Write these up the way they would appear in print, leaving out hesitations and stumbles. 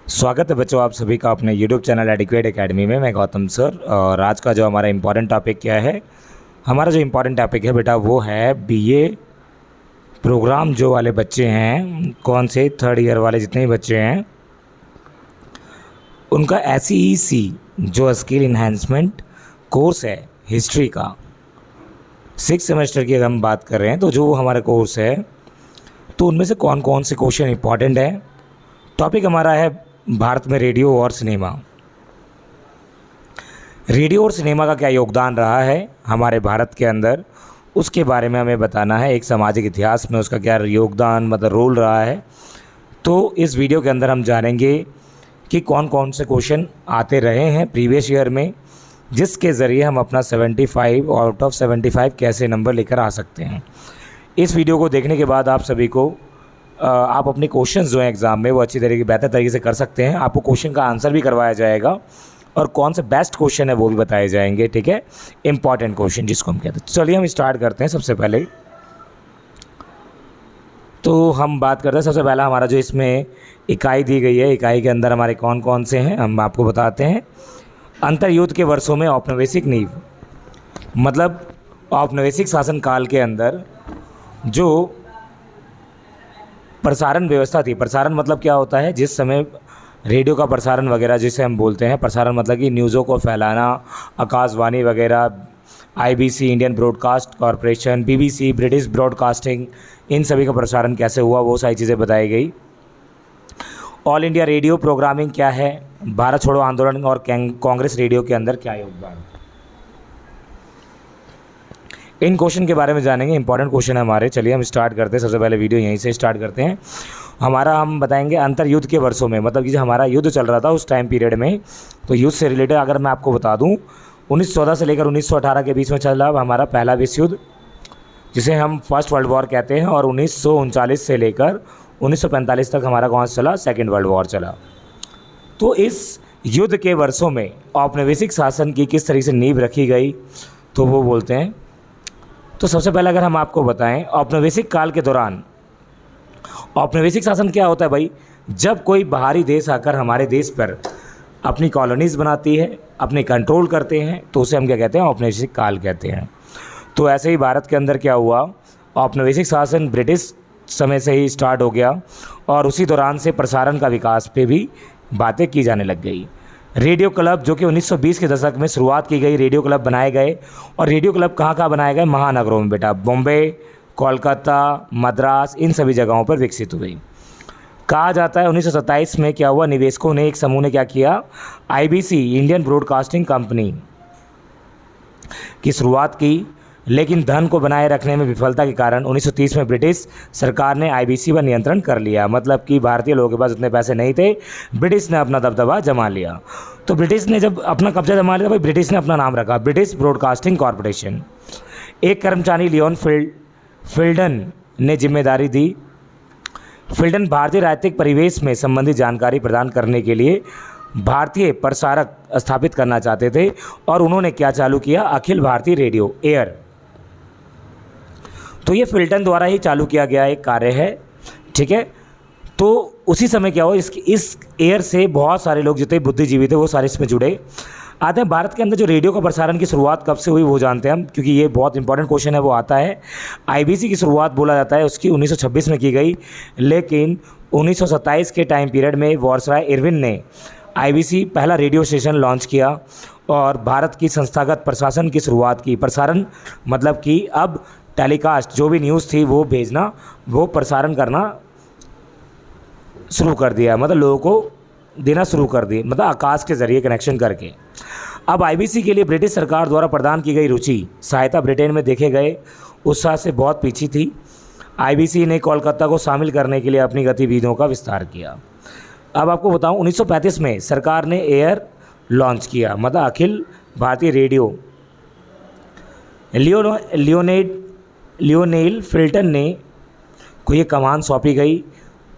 स्वागत है बच्चों आप सभी का अपने YouTube चैनल एडिक्वेट एकेडमी में। मैं गौतम सर। और आज का जो हमारा इम्पॉर्टेंट टॉपिक क्या है, हमारा जो इम्पॉर्टेंट टॉपिक है बेटा वो है बीए प्रोग्राम जो वाले बच्चे हैं, कौन से थर्ड ईयर वाले जितने भी बच्चे हैं, उनका SEEC जो स्किल इन्हेंसमेंट कोर्स है हिस्ट्री का 6 सेमेस्टर की अगर हम बात कर रहे हैं तो जो हमारा कोर्स है तो उनमें से कौन कौन से क्वेश्चन इंपॉर्टेंट है। टॉपिक हमारा है भारत में रेडियो और सिनेमा। रेडियो और सिनेमा का क्या योगदान रहा है हमारे भारत के अंदर, उसके बारे में हमें बताना है। एक सामाजिक इतिहास में उसका क्या योगदान मतलब रोल रहा है। तो इस वीडियो के अंदर हम जानेंगे कि कौन कौन से क्वेश्चन आते रहे हैं प्रीवियस ईयर में, जिसके ज़रिए हम अपना 75 आउट ऑफ 75 कैसे नंबर लेकर आ सकते हैं। इस वीडियो को देखने के बाद आप सभी को आप अपने क्वेश्चंस जो हैं एग्ज़ाम में वो अच्छी तरीके बेहतर तरीके से कर सकते हैं। आपको क्वेश्चन का आंसर भी करवाया जाएगा और कौन से बेस्ट क्वेश्चन है वो भी बताए जाएंगे। ठीक है, इंपॉर्टेंट क्वेश्चन जिसको हम कहते हैं। चलिए हम स्टार्ट करते हैं। सबसे पहले तो हम बात करते हैं, सबसे पहला हमारा जो इसमें इकाई दी गई है, इकाई के अंदर हमारे कौन कौन से हैं हम आपको बताते हैं। अंतर्युद्ध के वर्षों में औपनिवेशिक नींव, मतलब औपनिवेशिक शासन काल के अंदर जो प्रसारण व्यवस्था थी। प्रसारण मतलब क्या होता है, जिस समय रेडियो का प्रसारण वगैरह जिसे हम बोलते हैं, प्रसारण मतलब कि न्यूज़ों को फैलाना, आकाशवाणी वगैरह, IBC Indian broadcast corporation, BBC British broadcasting, इन सभी का प्रसारण कैसे हुआ वो सारी चीज़ें बताई गई। ऑल इंडिया रेडियो प्रोग्रामिंग क्या है, भारत छोड़ो आंदोलन और कांग्रेस रेडियो के अंदर क्या योगदान, इन क्वेश्चन के बारे में जानेंगे। इंपॉर्टेंट क्वेश्चन है हमारे। चलिए हम स्टार्ट करते हैं। सबसे पहले वीडियो यहीं से स्टार्ट करते हैं। हमारा हम बताएंगे अंतर्युद्ध के वर्षों में, मतलब कि जो हमारा युद्ध चल रहा था उस टाइम पीरियड में, तो युद्ध से रिलेटेड अगर मैं आपको बता दूं 1914 से लेकर 1918 के बीच में चल रहा हमारा पहला विश्व युद्ध, जिसे हम फर्स्ट वर्ल्ड वॉर कहते हैं, और 1939 से लेकर 1945 तक हमारा कौन सा चला, सेकेंड वर्ल्ड वॉर चला। तो इस युद्ध के वर्षों में औपनिवेशिक शासन की किस तरीके से नींव रखी गई तो वो बोलते हैं। तो सबसे पहले अगर हम आपको बताएं, औपनिवेशिक काल के दौरान औपनिवेशिक शासन क्या होता है भाई, जब कोई बाहरी देश आकर हमारे देश पर अपनी कॉलोनीज़ बनाती है, अपने कंट्रोल करते हैं, तो उसे हम क्या कहते हैं, औपनिवेशिक काल कहते हैं। तो ऐसे ही भारत के अंदर क्या हुआ, औपनिवेशिक शासन ब्रिटिश समय से ही स्टार्ट हो गया और उसी दौरान से प्रसारण का विकास पे भी बातें की जाने लग गई। रेडियो क्लब जो कि 1920 के दशक में शुरुआत की गई, रेडियो क्लब बनाए गए। और रेडियो क्लब कहाँ कहाँ बनाए गए, महानगरों में बेटा, बॉम्बे, कोलकाता, मद्रास, इन सभी जगहों पर विकसित हुई। कहा जाता है 1927 में क्या हुआ, निवेशकों ने एक समूह ने क्या किया, IBC इंडियन ब्रॉडकास्टिंग कंपनी की शुरुआत की, लेकिन धन को बनाए रखने में विफलता के कारण 1930 में ब्रिटिश सरकार ने IBC पर नियंत्रण कर लिया। मतलब कि भारतीय लोगों के पास उतने पैसे नहीं थे, ब्रिटिश ने अपना दबदबा जमा लिया। तो ब्रिटिश ने जब अपना कब्जा जमा लिया, भाई ब्रिटिश ने अपना नाम रखा ब्रिटिश ब्रॉडकास्टिंग कॉरपोरेशन। एक कर्मचारी लियोन फिल्डन ने जिम्मेदारी दी। फिल्डन भारतीय राजनीतिक परिवेश में संबंधित जानकारी प्रदान करने के लिए भारतीय प्रसारक स्थापित करना चाहते थे, और उन्होंने क्या चालू किया, अखिल भारतीय रेडियो एयर। तो ये फिल्टन द्वारा ही चालू किया गया एक कार्य है। ठीक है, तो उसी समय क्या हुआ, इस एयर से बहुत सारे लोग जितने बुद्धिजीवी थे वो सारे इसमें जुड़े। आते हैं भारत के अंदर जो रेडियो का प्रसारण की शुरुआत कब से हुई वो जानते हैं हम, क्योंकि ये बहुत इंपॉर्टेंट क्वेश्चन है। वो आता है IBC की शुरुआत बोला जाता है उसकी 1926 में की गई, लेकिन 1927 के टाइम पीरियड में वायसराय इरविन ने IBC पहला रेडियो स्टेशन लॉन्च किया और भारत की संस्थागत प्रशासन की शुरुआत की। प्रसारण मतलब कि अब टेलीकास्ट जो भी न्यूज़ थी वो भेजना, वो प्रसारण करना शुरू कर दिया, मतलब लोगों को देना शुरू कर दी, मतलब आकाश के ज़रिए कनेक्शन करके। अब IBC के लिए ब्रिटिश सरकार द्वारा प्रदान की गई रुचि सहायता ब्रिटेन में देखे गए उत्साह से बहुत पीछे थी। IBC ने कोलकाता को शामिल करने के लिए अपनी गतिविधियों का विस्तार किया। अब आपको बताऊं 1935 में सरकार ने एयर लॉन्च किया, मतलब अखिल भारतीय रेडियो। लियोनेल फिल्टन ने को ये कमान सौंपी गई।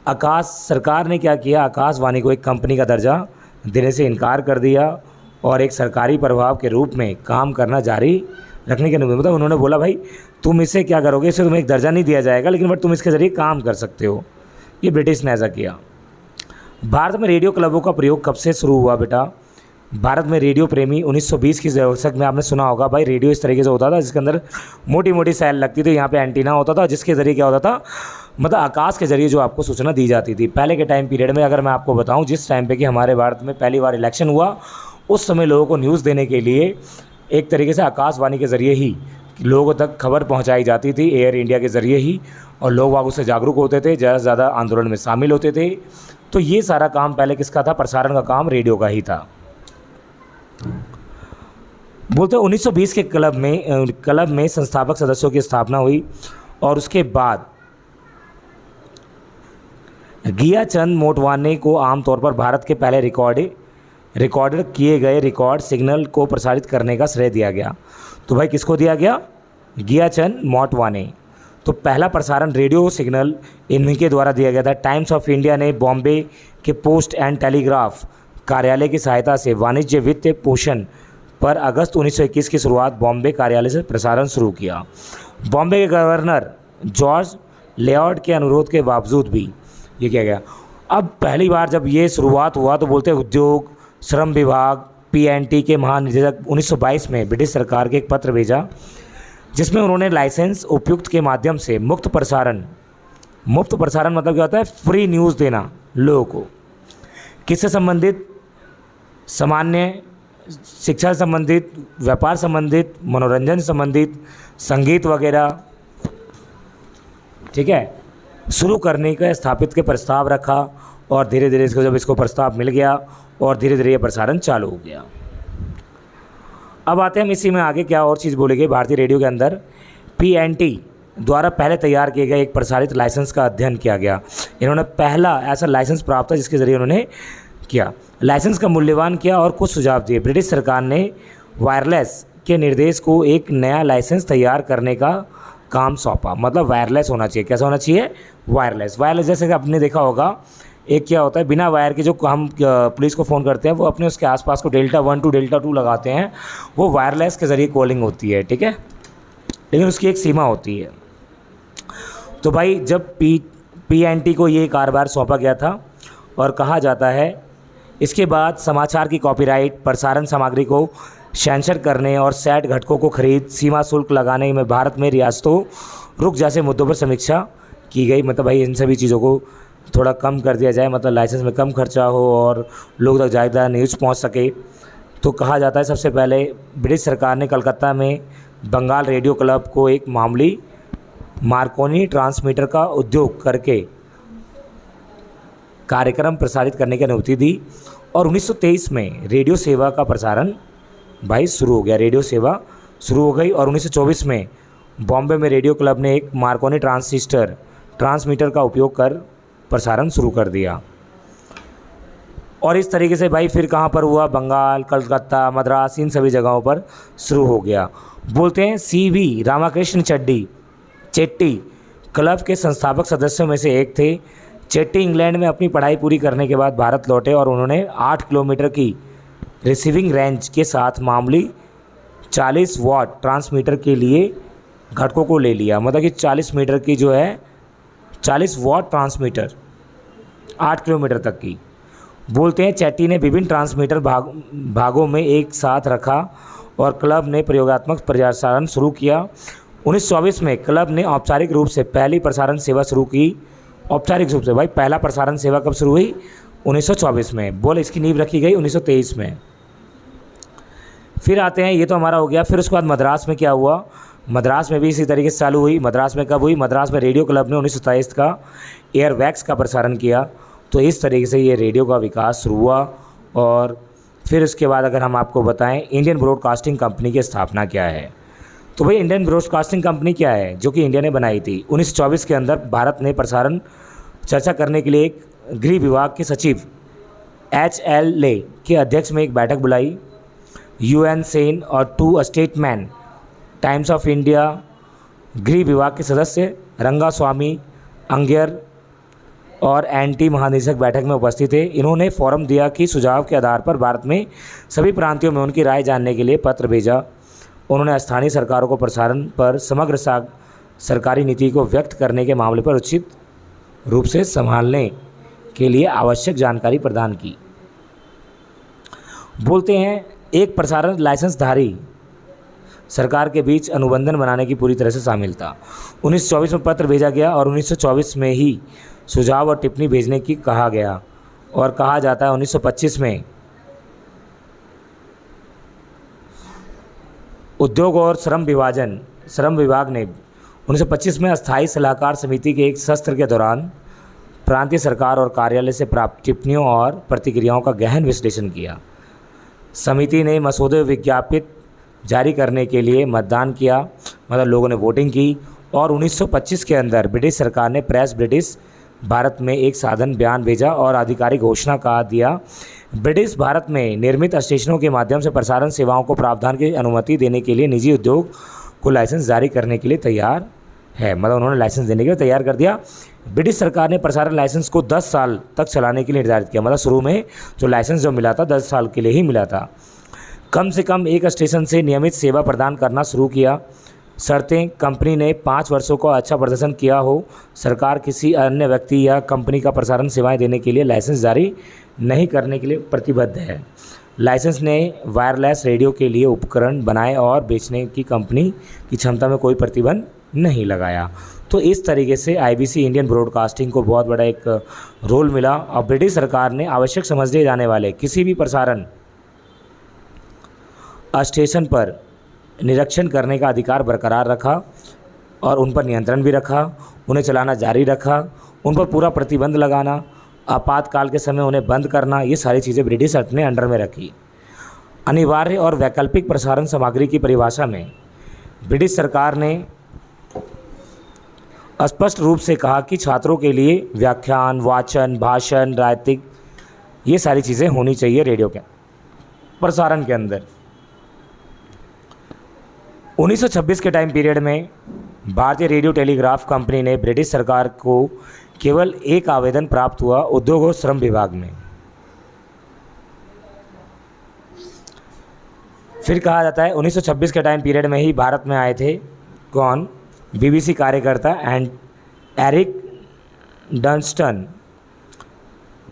आकाश सरकार ने क्या किया, आकाशवाणी को एक कंपनी का दर्जा देने से इनकार कर दिया और एक सरकारी प्रभाव के रूप में काम करना जारी रखने के अनुमति, मतलब उन्होंने बोला भाई तुम इससे क्या करोगे, इससे तुम्हें एक दर्जा नहीं दिया जाएगा, लेकिन बट तुम इसके ज़रिए काम कर सकते हो। ये ब्रिटिश ने ऐसा किया। भारत में रेडियो क्लबों का प्रयोग कब से शुरू हुआ बेटा? भारत में रेडियो प्रेमी 1920 की दशक में आपने सुना होगा भाई, रेडियो इस तरीके से होता था जिसके अंदर मोटी मोटी सैल लगती थी, यहाँ पे एंटीना होता था जिसके ज़रिए क्या होता था, मतलब आकाश के ज़रिए जो आपको सूचना दी जाती थी। पहले के टाइम पीरियड में अगर मैं आपको बताऊँ, जिस टाइम पे कि हमारे भारत में पहली बार इलेक्शन हुआ, उस समय लोगों को न्यूज़ देने के लिए एक तरीके से आकाशवाणी के ज़रिए ही लोगों तक खबर पहुंचाई जाती थी, एयर इंडिया के ज़रिए ही, और लोग वाग उससे जागरूक होते थे, ज़्यादा से ज़्यादा आंदोलन में शामिल होते थे। तो ये सारा काम पहले किसका था? प्रसारण का काम रेडियो का ही था। बोलते हैं 1920 के क्लब में संस्थापक सदस्यों की स्थापना हुई और उसके बाद गियाचंद मोटवाने को आमतौर पर भारत के पहले रिकॉर्डेड किए गए रिकॉर्ड सिग्नल को प्रसारित करने का श्रेय दिया गया। तो भाई किसको दिया गया? गियाचंद मोटवाने। तो पहला प्रसारण रेडियो सिग्नल इन्हीं के द्वारा दिया गया था। टाइम्स ऑफ इंडिया ने बॉम्बे के पोस्ट एंड टेलीग्राफ कार्यालय की सहायता से वाणिज्य वित्त पोषण पर अगस्त 1921 की शुरुआत बॉम्बे कार्यालय से प्रसारण शुरू किया। बॉम्बे के गवर्नर जॉर्ज लेयॉर्ड के अनुरोध के बावजूद भी ये किया गया। अब पहली बार जब ये शुरुआत हुआ तो बोलते उद्योग श्रम विभाग पीएनटी के महानिदेशक 1922 में ब्रिटिश सरकार के एक पत्र भेजा, जिसमें उन्होंने लाइसेंस उपयुक्त के माध्यम से मुफ्त प्रसारण मतलब क्या होता है? फ्री न्यूज़ देना लोगों को। किससे संबंधित? सामान्य शिक्षा से संबंधित, व्यापार संबंधित, मनोरंजन संबंधित, संगीत वगैरह, ठीक है, शुरू करने का स्थापित के प्रस्ताव रखा। और धीरे धीरे इसको प्रस्ताव मिल गया और धीरे धीरे ये प्रसारण चालू हो गया। अब आते हैं हम इसी में आगे क्या और चीज़ बोली गई। भारतीय रेडियो के अंदर पीएनटी द्वारा पहले तैयार किए गए एक प्रसारित लाइसेंस का अध्ययन किया गया। इन्होंने पहला ऐसा लाइसेंस प्राप्त था जिसके ज़रिए उन्होंने किया, लाइसेंस का मूल्यांकन किया और कुछ सुझाव दिए। ब्रिटिश सरकार ने वायरलेस के निर्देश को एक नया लाइसेंस तैयार करने का काम सौंपा। मतलब वायरलेस होना चाहिए। कैसा होना चाहिए? वायरलेस जैसे कि आपने देखा होगा, एक क्या होता है, बिना वायर के जो हम पुलिस को फ़ोन करते हैं वो अपने उसके आसपास को डेल्टा 1 टू डेल्टा 2 लगाते हैं, वो वायरलेस के ज़रिए कॉलिंग होती है, ठीक है, लेकिन उसकी एक सीमा होती है। तो भाई जब पीएनटी को ये कारोबार सौंपा गया था और कहा जाता है इसके बाद समाचार की कॉपीराइट, प्रसारण सामग्री को सेंसर करने और सेट घटकों को खरीद, सीमा शुल्क लगाने में भारत में रियासतों रुक जैसे मुद्दों पर समीक्षा की गई। मतलब भाई इन सभी चीज़ों को थोड़ा कम कर दिया जाए, मतलब लाइसेंस में कम खर्चा हो और लोग तक ज़्यादा न्यूज़ पहुंच सके। तो कहा जाता है सबसे पहले ब्रिटिश सरकार ने कलकत्ता में बंगाल रेडियो क्लब को एक मामूली मार्कोनी ट्रांसमीटर का उपयोग करके कार्यक्रम प्रसारित करने की अनुमति दी और 1923 में रेडियो सेवा का प्रसारण भाई शुरू हो गया। रेडियो सेवा शुरू हो गई और 1924 में बॉम्बे में रेडियो क्लब ने एक मार्कोनी ट्रांसमीटर का उपयोग कर प्रसारण शुरू कर दिया। और इस तरीके से भाई फिर कहाँ पर हुआ? बंगाल, कलकत्ता, मद्रास, इन सभी जगहों पर शुरू हो गया। बोलते हैं सीवी रामाकृष्ण चेट्टी क्लब के संस्थापक सदस्यों में से एक थे। चेट्टी इंग्लैंड में अपनी पढ़ाई पूरी करने के बाद भारत लौटे और उन्होंने 8 किलोमीटर की रिसीविंग रेंज के साथ मामूली 40 वॉट ट्रांसमीटर के लिए घटकों को ले लिया। मतलब कि 40 मीटर की जो है 40 वॉट ट्रांसमीटर 8 किलोमीटर तक की। बोलते हैं चेट्टी ने विभिन्न ट्रांसमीटर भागों में एक साथ रखा और क्लब ने प्रयोगात्मक प्रसारण शुरू किया। 1924 में क्लब ने औपचारिक रूप से पहली प्रसारण सेवा शुरू की। औपचारिक रूप से भाई पहला प्रसारण सेवा कब शुरू हुई? 1924 में। बोल इसकी नींव रखी गई 1923 में। फिर आते हैं, ये तो हमारा हो गया। फिर उसके बाद मद्रास में क्या हुआ? मद्रास में भी इसी तरीके से चालू हुई। मद्रास में कब हुई? मद्रास में रेडियो क्लब ने 1927 का एयरवैक्स का प्रसारण किया। तो इस तरीके से ये रेडियो का विकास शुरू हुआ। और फिर उसके बाद अगर हम आपको बताएं इंडियन ब्रॉडकास्टिंग कंपनी की स्थापना क्या है, तो भाई इंडियन ब्रॉडकास्टिंग कंपनी क्या है जो कि इंडिया ने बनाई थी। 1924 के अंदर भारत ने प्रसारण चर्चा करने के लिए एक गृह विभाग के सचिव HLA के अध्यक्ष में एक बैठक बुलाई। UN सेन और 2 स्टेटमैन टाइम्स ऑफ इंडिया गृह विभाग के सदस्य रंगास्वामी अंगेर और NT महानिदेशक बैठक में उपस्थित थे। इन्होंने फोरम दिया कि सुझाव के आधार पर भारत में सभी प्रांतों में उनकी राय जानने के लिए पत्र भेजा। उन्होंने स्थानीय सरकारों को प्रसारण पर समग्र सरकारी नीति को व्यक्त करने के मामले पर उचित रूप से संभालने के लिए आवश्यक जानकारी प्रदान की। बोलते हैं एक प्रसारण लाइसेंसधारी सरकार के बीच अनुबंधन बनाने की पूरी तरह से शामिल था। 1924 में पत्र भेजा गया और 1924 में ही सुझाव और टिप्पणी भेजने की कहा गया और कहा जाता है 1925 में उद्योग और श्रम विभाग ने 1925 में अस्थायी सलाहकार समिति के एक सत्र के दौरान प्रांतीय सरकार और कार्यालय से प्राप्त टिप्पणियों और प्रतिक्रियाओं का गहन विश्लेषण किया। समिति ने मसौदे विज्ञापित जारी करने के लिए मतदान किया, मतलब लोगों ने वोटिंग की, और 1925 के अंदर ब्रिटिश सरकार ने प्रेस ब्रिटिश भारत में एक साधन बयान भेजा और आधिकारिक घोषणा का दिया। ब्रिटिश भारत में निर्मित स्टेशनों के माध्यम से प्रसारण सेवाओं को प्रावधान की अनुमति देने के लिए निजी उद्योग को लाइसेंस जारी करने के लिए तैयार है, मतलब उन्होंने लाइसेंस देने के लिए तैयार कर दिया। ब्रिटिश सरकार ने प्रसारण लाइसेंस को 10 साल तक चलाने के लिए निर्धारित किया, मतलब शुरू में जो लाइसेंस जो मिला था 10 साल के लिए ही मिला था। कम से कम एक स्टेशन से नियमित सेवा प्रदान करना शुरू किया। शर्तें, कंपनी ने 5 वर्षों का अच्छा प्रदर्शन किया हो, सरकार किसी अन्य व्यक्ति या कंपनी का प्रसारण सेवाएं देने के लिए लाइसेंस जारी नहीं करने के लिए प्रतिबद्ध है। लाइसेंस ने वायरलेस रेडियो के लिए उपकरण बनाए और बेचने की कंपनी की क्षमता में कोई प्रतिबंध नहीं लगाया। तो इस तरीके से आईबीसी इंडियन ब्रॉडकास्टिंग को बहुत बड़ा एक रोल मिला और ब्रिटिश सरकार ने आवश्यक समझे जाने वाले किसी भी प्रसारण स्टेशन पर निरीक्षण करने का अधिकार बरकरार रखा और उन पर नियंत्रण भी रखा, उन्हें चलाना जारी रखा, उन पर पूरा प्रतिबंध लगाना, आपातकाल के समय उन्हें बंद करना, ये सारी चीज़ें ब्रिटिश अपने अंडर में रखी। अनिवार्य और वैकल्पिक प्रसारण सामग्री की परिभाषा में ब्रिटिश सरकार ने स्पष्ट रूप से कहा कि छात्रों के लिए व्याख्यान, वाचन, भाषण, राजनीतिक, ये सारी चीज़ें होनी चाहिए रेडियो के प्रसारण के अंदर। 1926 के टाइम पीरियड में भारतीय रेडियो टेलीग्राफ कंपनी ने ब्रिटिश सरकार को केवल एक आवेदन प्राप्त हुआ उद्योग और श्रम विभाग में। फिर कहा जाता है 1926 के टाइम पीरियड में ही भारत में आए थे कौन? बीबीसी कार्यकर्ता एंड एरिक डनस्टन।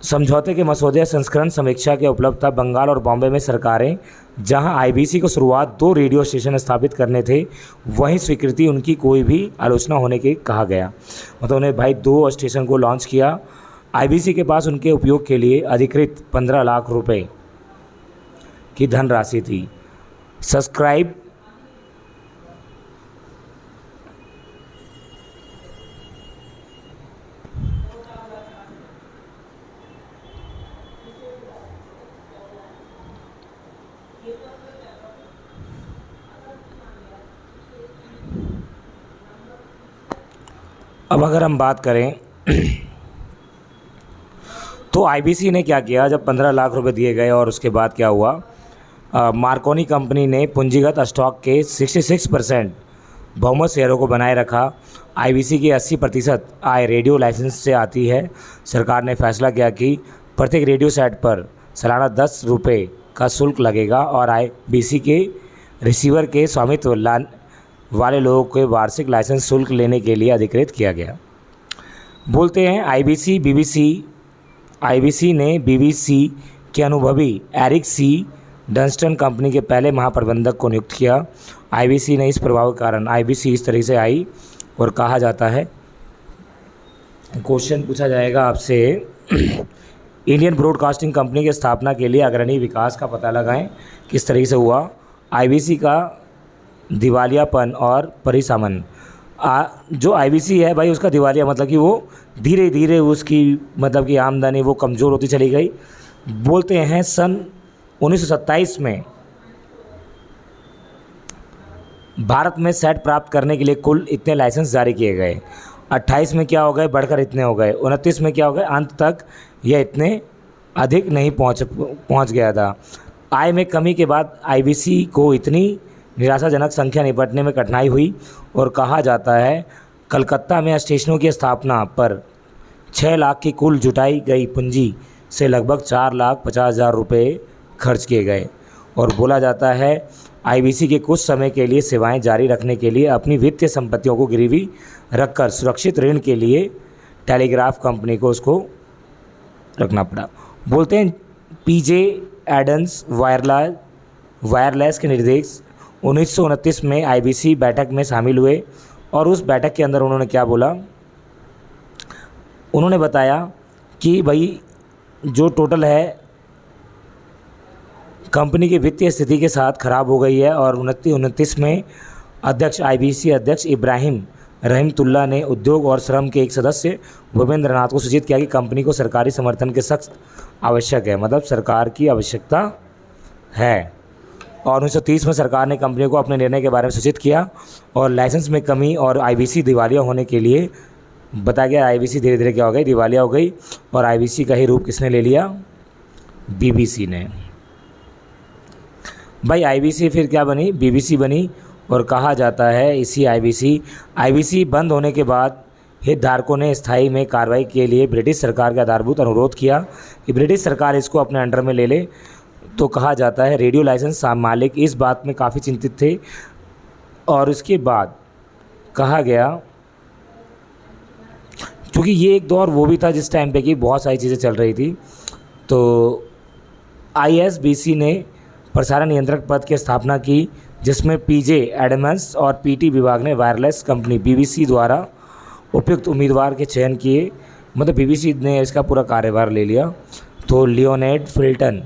समझौते के मसौदे संस्करण समीक्षा के उपलब्ध था। बंगाल और बॉम्बे में सरकारें जहां आईबीसी को शुरुआत 2 रेडियो स्टेशन स्थापित करने थे, वहीं स्वीकृति उनकी कोई भी आलोचना होने के कहा गया। मतलब उन्हें भाई 2 स्टेशन को लॉन्च किया। आईबीसी के पास उनके उपयोग के लिए अधिकृत 15 लाख रुपए की धनराशि थी। सब्सक्राइब अब अगर हम बात करें तो आईबीसी ने क्या किया, जब 15 लाख रुपए दिए गए और उसके बाद क्या हुआ, मार्कोनी कंपनी ने पूंजीगत स्टॉक के 66% बहुमत शेयरों को बनाए रखा। आईबीसी की 80% आय रेडियो लाइसेंस से आती है। सरकार ने फैसला किया कि प्रत्येक रेडियो सेट पर सालाना 10 रुपये का शुल्क लगेगा और आईबीसी के रिसीवर के स्वामित्व वाले लोगों के वार्षिक लाइसेंस शुल्क लेने के लिए अधिकृत किया गया। बोलते हैं आईबीसी ने बीबीसी के अनुभवी एरिक सी डनस्टन कंपनी के पहले महाप्रबंधक को नियुक्त किया। आईबीसी ने इस प्रभाव के कारण आईबीसी इस तरह से आई और कहा जाता है, क्वेश्चन पूछा जाएगा आपसे, इंडियन ब्रॉडकास्टिंग कंपनी की स्थापना के लिए अग्रणी विकास का पता लगाएं, किस तरीके से हुआ। आईबीसी का दिवालियापन और परिसमन। जो आईबीसी है भाई उसका दिवालिया मतलब कि वो धीरे धीरे उसकी मतलब कि आमदनी वो कमज़ोर होती चली गई। बोलते हैं सन 1927 में भारत में सेट प्राप्त करने के लिए कुल इतने लाइसेंस जारी किए गए। 28 में क्या हो गए, बढ़कर इतने हो गए। 29 में क्या हो गए, अंत तक यह इतने अधिक नहीं पहुंच गया था। आय में कमी के बाद आईबीसी को इतनी निराशाजनक संख्या निपटने में कठिनाई हुई और कहा जाता है कलकत्ता में स्टेशनों की स्थापना पर 6 लाख की कुल जुटाई गई पूंजी से लगभग 4,50,000 रुपये खर्च किए गए। और बोला जाता है आईबीसी के कुछ समय के लिए सेवाएं जारी रखने के लिए अपनी वित्तीय संपत्तियों को गिरवी रखकर सुरक्षित ऋण के लिए टेलीग्राफ कंपनी को उसको रखना पड़ा। बोलते हैं पीजे एडम्स वायरलेस के निर्देश 1929 में आईबीसी बैठक में शामिल हुए और उस बैठक के अंदर उन्होंने क्या बोला, उन्होंने बताया कि भाई जो टोटल है कंपनी की वित्तीय स्थिति के साथ ख़राब हो गई है और 29 में आईबीसी अध्यक्ष इब्राहिम रहमतुल्लाह ने उद्योग और श्रम के एक सदस्य भूपेंद्र नाथ को सूचित किया कि कंपनी को सरकारी समर्थन के सख्त आवश्यक है, मतलब सरकार की आवश्यकता है। और 1930 में सरकार ने कंपनी को अपने निर्णय के बारे में सूचित किया और लाइसेंस में कमी और आईबीसी दिवालिया होने के लिए बताया गया। आईबीसी धीरे धीरे क्या हो गई, दिवालिया हो गई और आईबीसी का ही रूप किसने ले लिया, बीबीसी ने। भाई आईबीसी फिर क्या बनी, बीबीसी बनी। और कहा जाता है इसी आईबीसी बंद होने के बाद हितधारकों ने स्थायी में कार्रवाई के लिए ब्रिटिश सरकार का आधारभूत अनुरोध किया कि ब्रिटिश सरकार इसको अपने अंडर में ले ले। तो कहा जाता है रेडियो लाइसेंस मालिक इस बात में काफ़ी चिंतित थे और उसके बाद कहा गया, क्योंकि ये एक दौर वो भी था जिस टाइम पे कि बहुत सारी चीज़ें चल रही थी, तो आईएसबीसी ने प्रसारण नियंत्रक पद की स्थापना की जिसमें पीजे एडम्स और पीटी विभाग ने वायरलेस कंपनी बीबीसी द्वारा उपयुक्त उम्मीदवार के चयन किए, मतलब बीबीसी ने इसका पूरा कार्यभार ले लिया। तो लियोनेड फिल्टन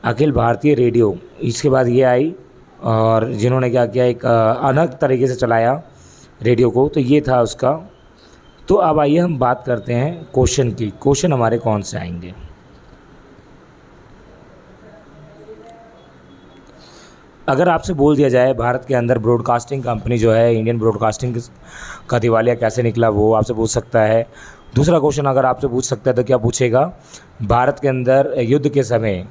अखिल भारतीय रेडियो, इसके बाद ये आई और जिन्होंने क्या किया, एक अलग तरीके से चलाया रेडियो को, तो ये था उसका। तो अब आइए हम बात करते हैं क्वेश्चन की। क्वेश्चन हमारे कौन से आएंगे, अगर आपसे बोल दिया जाए भारत के अंदर ब्रॉडकास्टिंग कंपनी जो है इंडियन ब्रॉडकास्टिंग का दिवालिया कैसे निकला, वो आपसे पूछ सकता है। दूसरा क्वेश्चन अगर आपसे पूछ सकता है तो क्या पूछेगा, भारत के अंदर युद्ध के समय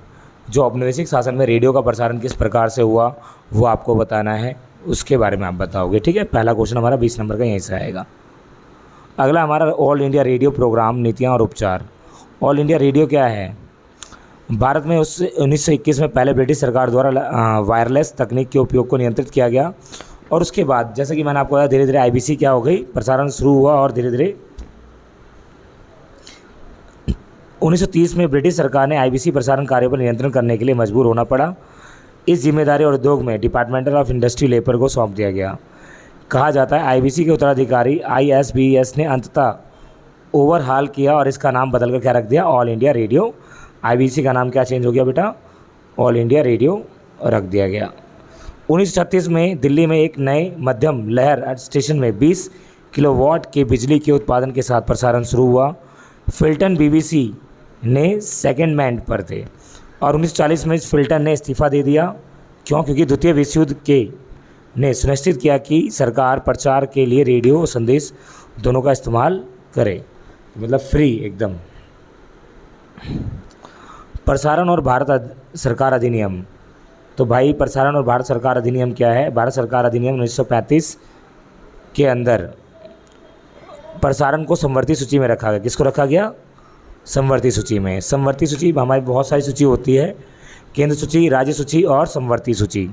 जो औपनिवेशिक शासन में रेडियो का प्रसारण किस प्रकार से हुआ वो आपको बताना है, उसके बारे में आप बताओगे। ठीक है, पहला क्वेश्चन हमारा 20 नंबर का यहीं से आएगा। अगला हमारा ऑल इंडिया रेडियो प्रोग्राम, नीतियाँ और उपचार। ऑल इंडिया रेडियो क्या है, भारत में उस 1921 में पहले ब्रिटिश सरकार द्वारा वायरलेस तकनीक के उपयोग को नियंत्रित किया गया और उसके बाद जैसे कि मैंने आपको बताया धीरे धीरे आईबीसी क्या हो गई, प्रसारण शुरू हुआ और धीरे धीरे 1930 में ब्रिटिश सरकार ने आईबीसी प्रसारण कार्यों पर नियंत्रण करने के लिए मजबूर होना पड़ा। इस जिम्मेदारी और उद्योग में डिपार्टमेंटल ऑफ इंडस्ट्री लेबर को सौंप दिया गया। कहा जाता है आईबीसी के उत्तराधिकारी आईएसबीएस ने अंततः ओवरहाल किया और इसका नाम बदलकर क्या रख दिया, ऑल इंडिया रेडियो। आईबीसी का नाम क्या चेंज हो गया बेटा, ऑल इंडिया रेडियो रख दिया गया। 1936 में दिल्ली में एक नए मध्यम लहर स्टेशन में 20 किलोवाट के बिजली के उत्पादन के साथ प्रसारण शुरू हुआ। फिल्टन बीबीसी ने सेकेंड मैन पर थे और 1940 में फिल्टन ने इस्तीफा दे दिया। क्यों, क्योंकि द्वितीय विश्व युद्ध के ने सुनिश्चित किया कि सरकार प्रचार के लिए रेडियो और संदेश दोनों का इस्तेमाल करे, मतलब फ्री एकदम। प्रसारण और भारत सरकार अधिनियम, तो भाई प्रसारण और भारत सरकार अधिनियम क्या है, भारत सरकार अधिनियम 1935 के अंदर प्रसारण को समवर्ती सूची में रखा गया। किसको रखा गया, समवर्ती सूची में। समवर्ती सूची हमारी बहुत सारी सूची होती है, केंद्र सूची, राज्य सूची और समवर्ती सूची।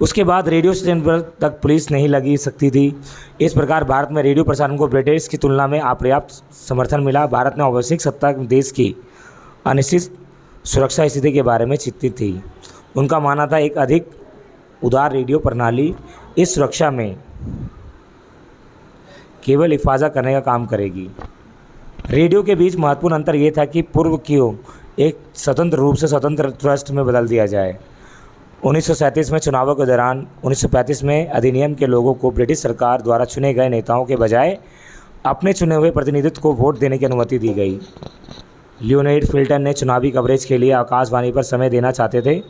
उसके बाद रेडियो स्टेशन पर तक पुलिस नहीं लगी सकती थी। इस प्रकार भारत में रेडियो प्रसारण को ब्रिटिश की तुलना में अपर्याप्त समर्थन मिला। भारत में औपनिवेशिक सत्ता देश की अनिश्चित सुरक्षा स्थिति के बारे में चिंतित थी। उनका मानना था एक अधिक उदार रेडियो प्रणाली इस सुरक्षा में केवल हिफाजत करने का काम करेगी। रेडियो के बीच महत्वपूर्ण अंतर ये था कि पूर्व को एक स्वतंत्र रूप से स्वतंत्र ट्रस्ट में बदल दिया जाए। 1937 में चुनावों के दौरान 1935 में अधिनियम के लोगों को ब्रिटिश सरकार द्वारा चुने गए नेताओं के बजाय अपने चुने हुए प्रतिनिधित्व को वोट देने की अनुमति दी गई। लियोनेड फिल्टन ने चुनावी कवरेज के लिए आकाशवाणी पर समय देना चाहते थे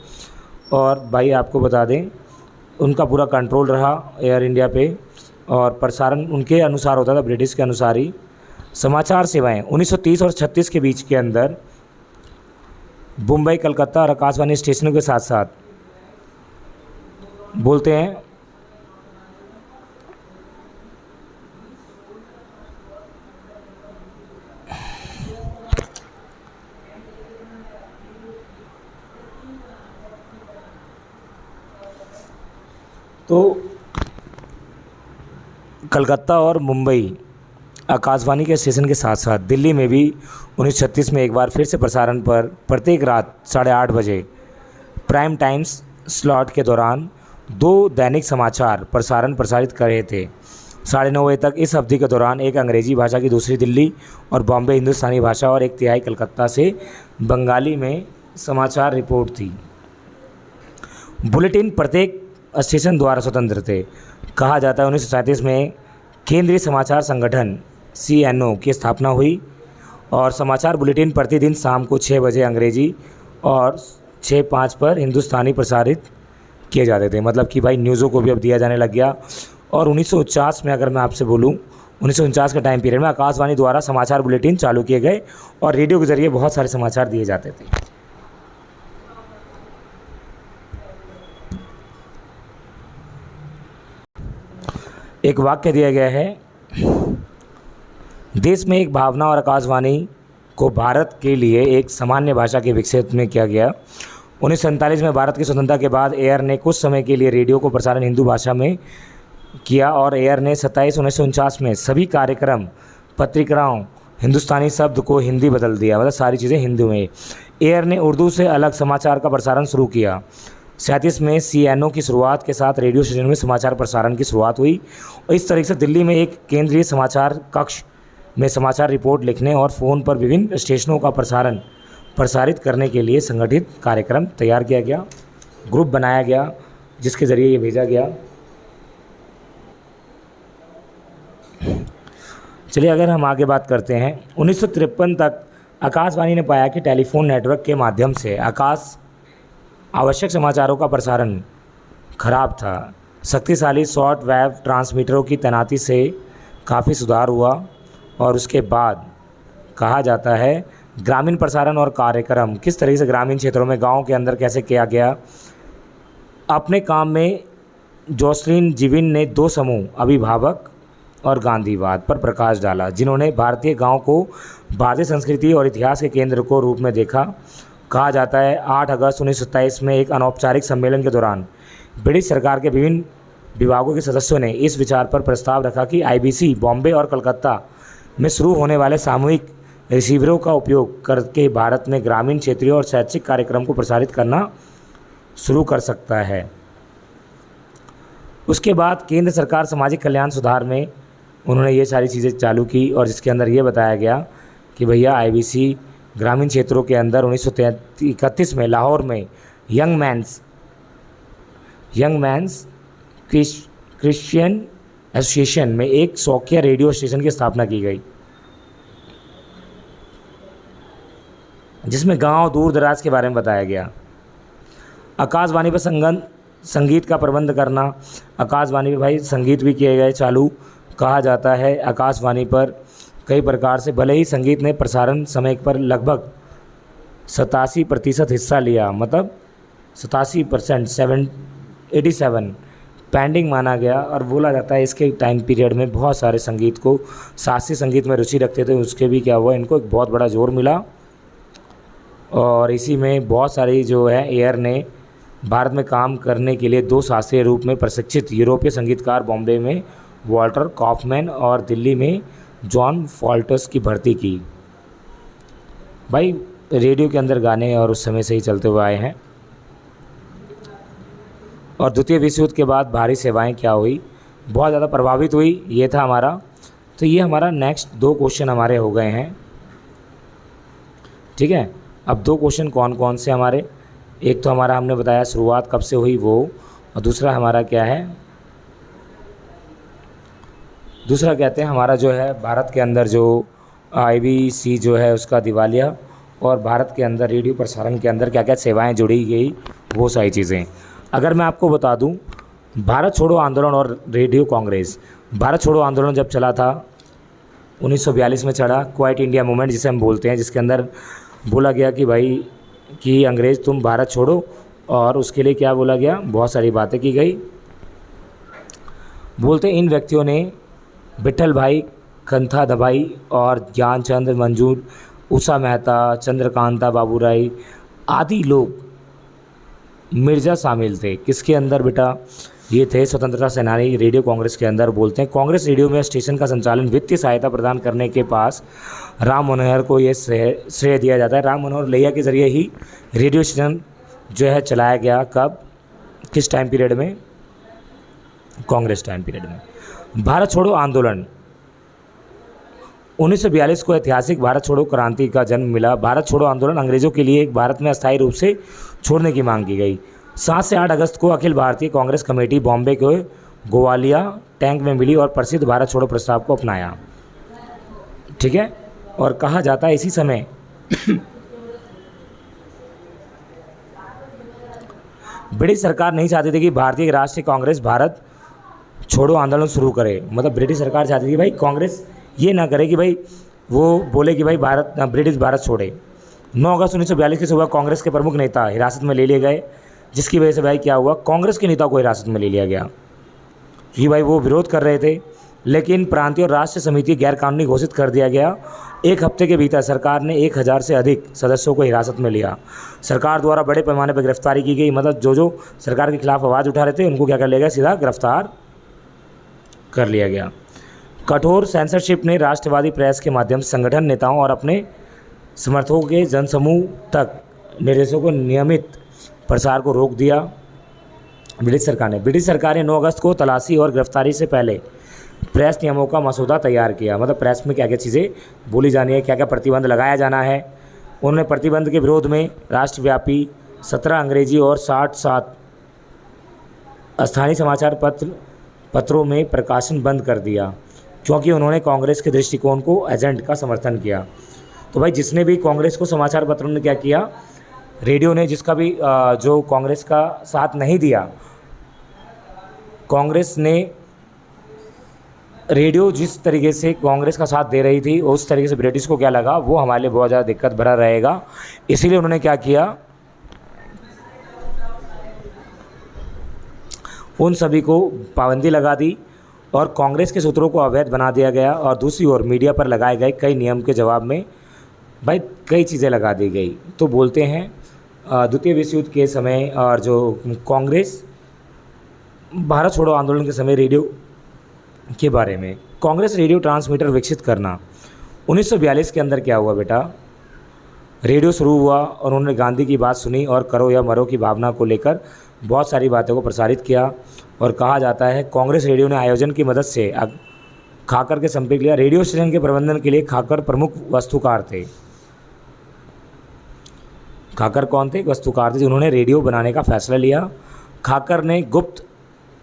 और भाई आपको बता दें उनका पूरा कंट्रोल रहा एयर इंडिया पे और प्रसारण उनके अनुसार होता था, ब्रिटिश के अनुसार ही। समाचार सेवाएं 1930 और 36 के बीच के अंदर मुंबई, कलकत्ता और आकाशवाणी स्टेशनों के साथ साथ बोलते हैं तो कलकत्ता और मुंबई आकाशवाणी के स्टेशन के साथ साथ दिल्ली में भी 1936 में एक बार फिर से प्रसारण पर प्रत्येक रात 8:30 बजे प्राइम टाइम्स स्लॉट के दौरान 2 दैनिक समाचार प्रसारण प्रसारित कर रहे थे। 9:30 बजे तक इस अवधि के दौरान एक अंग्रेजी भाषा की, दूसरी दिल्ली और बॉम्बे हिंदुस्तानी भाषा और 1/3 कलकत्ता से बंगाली में समाचार रिपोर्ट थी। बुलेटिन प्रत्येक स्टेशन द्वारा स्वतंत्र थे। कहा जाता है 1937 में केंद्रीय समाचार संगठन CNO की स्थापना हुई और समाचार बुलेटिन प्रतिदिन शाम को 6 बजे अंग्रेजी और 6:05 पर हिंदुस्तानी प्रसारित किए जाते थे। मतलब कि भाई न्यूज़ों को भी अब दिया जाने लग गया। और 1949 में अगर मैं आपसे बोलूँ, 1949 के टाइम पीरियड में आकाशवाणी द्वारा समाचार बुलेटिन चालू किए गए और रेडियो के ज़रिए बहुत सारे समाचार दिए जाते थे। एक वाक्य दिया गया है, देश में एक भावना और आकाशवाणी को भारत के लिए एक सामान्य भाषा के विकसित में किया गया। 1947 में भारत की स्वतंत्रता के बाद एयर ने कुछ समय के लिए रेडियो को प्रसारण हिंदू भाषा में किया और एयर ने 27/1949 में सभी कार्यक्रम पत्रिकाओं हिंदुस्तानी शब्द को हिंदी बदल दिया। मतलब सारी चीज़ें हिंदी में। एयर ने उर्दू से अलग समाचार का प्रसारण शुरू किया। 37 में CNO की शुरुआत के साथ रेडियो स्टेशन में समाचार प्रसारण की शुरुआत हुई और इस तरीके से दिल्ली में एक केंद्रीय समाचार कक्ष में समाचार रिपोर्ट लिखने और फ़ोन पर विभिन्न स्टेशनों का प्रसारित करने के लिए संगठित कार्यक्रम तैयार किया गया, ग्रुप बनाया गया जिसके ज़रिए ये भेजा गया। चलिए अगर हम आगे बात करते हैं, 1953 तक आकाशवाणी ने पाया कि टेलीफोन नेटवर्क के माध्यम से आवश्यक समाचारों का प्रसारण खराब था। शक्तिशाली शॉर्ट वेव ट्रांसमीटरों की तैनाती से काफ़ी सुधार हुआ और उसके बाद कहा जाता है ग्रामीण प्रसारण और कार्यक्रम किस तरीके से ग्रामीण क्षेत्रों में, गांव के अंदर कैसे किया गया। अपने काम में जोसलिन जिविन ने 2 समूह, अभिभावक और गांधीवाद पर प्रकाश डाला, जिन्होंने भारतीय गांव को भारतीय संस्कृति और इतिहास के केंद्र को रूप में देखा। कहा जाता है 8 अगस्त 1927 में एक अनौपचारिक सम्मेलन के दौरान ब्रिटिश सरकार के विभिन्न विभागों के सदस्यों ने इस विचार पर प्रस्ताव रखा कि IBC बॉम्बे और कलकत्ता में शुरू होने वाले सामूहिक रिसीवरों का उपयोग करके भारत में ग्रामीण, क्षेत्रीय और शैक्षिक कार्यक्रम को प्रसारित करना शुरू कर सकता है। उसके बाद केंद्र सरकार सामाजिक कल्याण सुधार में उन्होंने ये सारी चीज़ें चालू की और जिसके अंदर ये बताया गया कि भैया IBC ग्रामीण क्षेत्रों के अंदर 1931 में लाहौर में यंग मैंस क्रिश्चियन एसोसिएशन में एक शौकिया रेडियो स्टेशन की स्थापना की गई, जिसमें गांव दूर दराज के बारे में बताया गया। आकाशवाणी पर संगीत का प्रबंध करना, आकाशवाणी पे भाई संगीत भी किए गए चालू। कहा जाता है आकाशवाणी पर कई प्रकार से, भले ही संगीत ने प्रसारण समय पर लगभग 87% हिस्सा लिया, मतलब 87%, 87 पेंडिंग माना गया और बोला जाता है इसके टाइम पीरियड में बहुत सारे संगीत को, शास्त्रीय संगीत में रुचि रखते थे, उसके भी क्या हुआ, इनको एक बहुत बड़ा जोर मिला। और इसी में बहुत सारी जो है एयर ने भारत में काम करने के लिए 2 शास्त्रीय रूप में प्रशिक्षित यूरोपीय संगीतकार बॉम्बे में वॉल्टर कॉफमैन और दिल्ली में जॉन फॉल्टर्स की भर्ती की। भाई रेडियो के अंदर गाने और उस समय से ही चलते हुए आए हैं। और द्वितीय विश्व युद्ध के बाद भारी सेवाएं क्या हुई, बहुत ज़्यादा प्रभावित हुई, ये था हमारा। तो ये हमारा नेक्स्ट 2 क्वेश्चन हमारे हो गए हैं। ठीक है, अब 2 क्वेश्चन कौन कौन से हमारे, एक तो हमारा हमने बताया शुरुआत कब से हुई वो, और दूसरा हमारा क्या है, दूसरा कहते हैं हमारा जो है भारत के अंदर जो IBC जो है उसका दिवालिया और भारत के अंदर रेडियो प्रसारण के अंदर क्या क्या सेवाएं जुड़ी गई, वो सारी चीज़ें। अगर मैं आपको बता दूं, भारत छोड़ो आंदोलन और रेडियो कांग्रेस, भारत छोड़ो आंदोलन जब चला था 1942 में चढ़ा, क्वाइट इंडिया मूवमेंट जिसे हम बोलते हैं, जिसके अंदर बोला गया कि भाई कि अंग्रेज़ तुम भारत छोड़ो, और उसके लिए क्या बोला गया, बहुत सारी बातें की गई। बोलते इन व्यक्तियों ने विट्ठल भाई कंथा दबाई और ज्ञानचंद मंजूर, उषा मेहता, चंद्रकांता बाबूराय आदि लोग, मिर्ज़ा शामिल थे। किसके अंदर बेटा, ये थे स्वतंत्रता सेनानी रेडियो कांग्रेस के अंदर। बोलते हैं कांग्रेस रेडियो में स्टेशन का संचालन वित्तीय सहायता प्रदान करने के पास राम मनोहर को ये श्रेय दिया जाता है। राम मनोहर लोहिया के ज़रिए ही रेडियो स्टेशन जो है चलाया गया। कब, किस टाइम पीरियड में? कांग्रेस टाइम पीरियड में। भारत छोड़ो आंदोलन 1942 को ऐतिहासिक भारत छोड़ो क्रांति का जन्म मिला। भारत छोड़ो आंदोलन अंग्रेज़ों के लिए एक भारत में अस्थायी रूप से छोड़ने की मांग की गई। 7 से 8 अगस्त को अखिल भारतीय कांग्रेस कमेटी बॉम्बे के गोवालिया टैंक में मिली और प्रसिद्ध भारत छोड़ो प्रस्ताव को अपनाया। ठीक है, और कहा जाता है इसी समय ब्रिटिश सरकार नहीं चाहती थी कि भारतीय राष्ट्रीय कांग्रेस भारत छोड़ो आंदोलन शुरू करे। मतलब ब्रिटिश सरकार चाहती थी भाई कांग्रेस ये ना करे कि भाई वो बोले कि भाई ब्रिटिश भारत छोड़े। 9 अगस्त 1942 की सुबह कांग्रेस के प्रमुख नेता हिरासत में ले लिए गए, जिसकी वजह से भाई क्या हुआ, कांग्रेस के नेता को हिरासत में ले लिया गया क्योंकि भाई वो विरोध कर रहे थे। लेकिन प्रांतीय और राष्ट्रीय समिति गैरकानूनी घोषित कर दिया गया। 1 हफ्ते के भीतर सरकार ने 1000 से अधिक सदस्यों को हिरासत में लिया। सरकार द्वारा बड़े पैमाने पर गिरफ्तारी की गई। मतलब जो सरकार के खिलाफ आवाज़ उठा रहे थे उनको क्या कर लिया गया, सीधा गिरफ्तार कर लिया गया। कठोर सेंसरशिप ने राष्ट्रवादी प्रेस के माध्यम से संगठन नेताओं और अपने समर्थकों के जनसमूह तक निर्देशों को नियमित प्रसार को रोक दिया। ब्रिटिश सरकार ने 9 अगस्त को तलाशी और गिरफ्तारी से पहले प्रेस नियमों का मसौदा तैयार किया। मतलब प्रेस में क्या क्या चीज़ें बोली जानी है, क्या क्या प्रतिबंध लगाया जाना है। उन्होंने प्रतिबंध के विरोध में राष्ट्रव्यापी 17 अंग्रेजी और 67 स्थानीय समाचार पत्रों में प्रकाशन बंद कर दिया, क्योंकि उन्होंने कांग्रेस के दृष्टिकोण को एजेंट का समर्थन किया। तो भाई जिसने भी कांग्रेस को समाचार पत्रों ने क्या किया, रेडियो ने जिसका भी जो कांग्रेस का साथ नहीं दिया, कांग्रेस ने रेडियो जिस तरीके से कांग्रेस का साथ दे रही थी उस तरीके से ब्रिटिश को क्या लगा, वो हमारे लिए बहुत ज़्यादा दिक्कत भरा रहेगा। इसीलिए उन्होंने क्या किया, उन सभी को पाबंदी लगा दी और कांग्रेस के सूत्रों को अवैध बना दिया गया। और दूसरी ओर मीडिया पर लगाए गए कई नियम के जवाब में भाई कई चीज़ें लगा दी गई। तो बोलते हैं द्वितीय विश्व युद्ध के समय और जो कांग्रेस भारत छोड़ो आंदोलन के समय रेडियो के बारे में, कांग्रेस रेडियो ट्रांसमीटर विकसित करना। 1942 के अंदर क्या हुआ बेटा, रेडियो शुरू हुआ और उन्होंने गांधी की बात सुनी और करो या मरो की भावना को लेकर बहुत सारी बातों को प्रसारित किया। और कहा जाता है कांग्रेस रेडियो ने आयोजन की मदद से खाकर के संपर्क लिया। रेडियो स्टेशन के प्रबंधन के लिए खाकर प्रमुख वस्तुकार थे। खाकर कौन थे? वस्तुकार थे जिन्होंने रेडियो बनाने का फैसला लिया। खाकर ने गुप्त